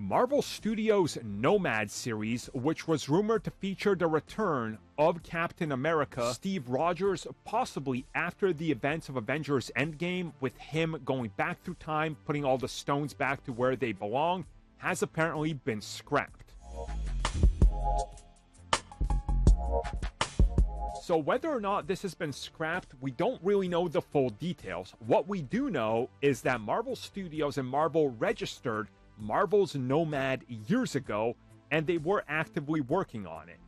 Marvel Studios' NOMAD series, which was rumored to feature the return of Captain America, Steve Rogers, possibly after the events of Avengers Endgame, with him going back through time, putting all the stones back to where they belong, has apparently been scrapped. So whether or not this has been scrapped, we don't really know the full details. What we do know is that Marvel Studios and Marvel registered Marvel's NOMAD years ago, and they were actively working on it.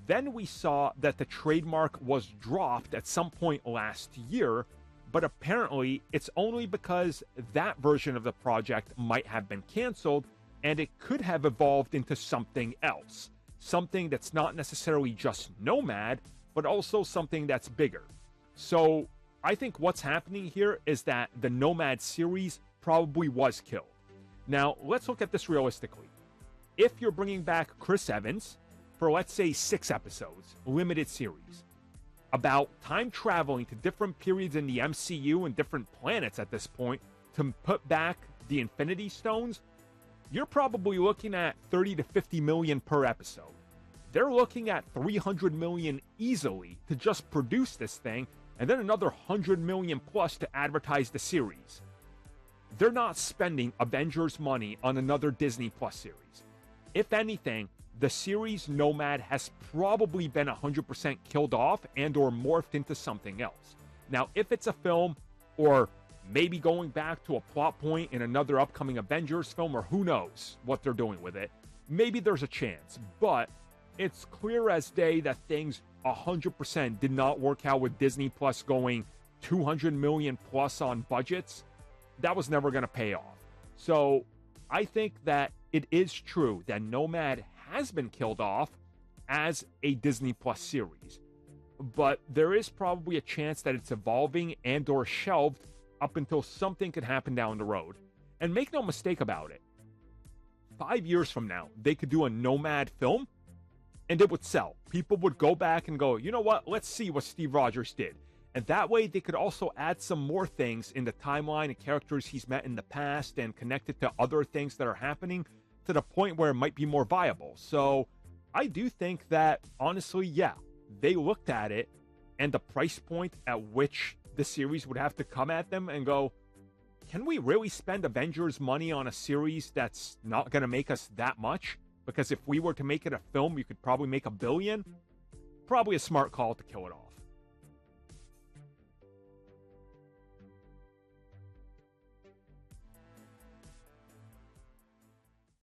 Then we saw that the trademark was dropped at some point last year, but apparently it's only because that version of the project might have been canceled, and it could have evolved into something else. Something that's not necessarily just NOMAD, but also something that's bigger. So I think what's happening here is that the NOMAD series probably was killed. Now, let's look at this realistically. If you're bringing back Chris Evans for, let's say, 6 episodes, limited series, about time traveling to different periods in the MCU and different planets at this point to put back the Infinity Stones, you're probably looking at 30 to 50 million per episode. They're looking at 300 million easily to just produce this thing, and then another 100 million plus to advertise the series. They're not spending Avengers money on another Disney Plus series. If anything, the series NOMAD has probably been 100% killed off and or morphed into something else. Now, if it's a film, or maybe going back to a plot point in another upcoming Avengers film, or who knows what they're doing with it, maybe there's a chance. But it's clear as day that things 100% did not work out with Disney Plus going 200 million plus on budgets. That was never going to pay off. So I think that it is true that NOMAD has been killed off as a Disney Plus series. But there is probably a chance that it's evolving and or shelved up until something could happen down the road. And make no mistake about it, 5 years from now, they could do a NOMAD film and it would sell. People would go back and go, you know what, let's see what Steve Rogers did. And that way, they could also add some more things in the timeline and characters he's met in the past and connect it to other things that are happening to the point where it might be more viable. So I do think that, honestly, yeah, they looked at it and the price point at which the series would have to come at them and go, can we really spend Avengers money on a series that's not going to make us that much? Because if we were to make it a film, you could probably make $1 billion. Probably a smart call to kill it off.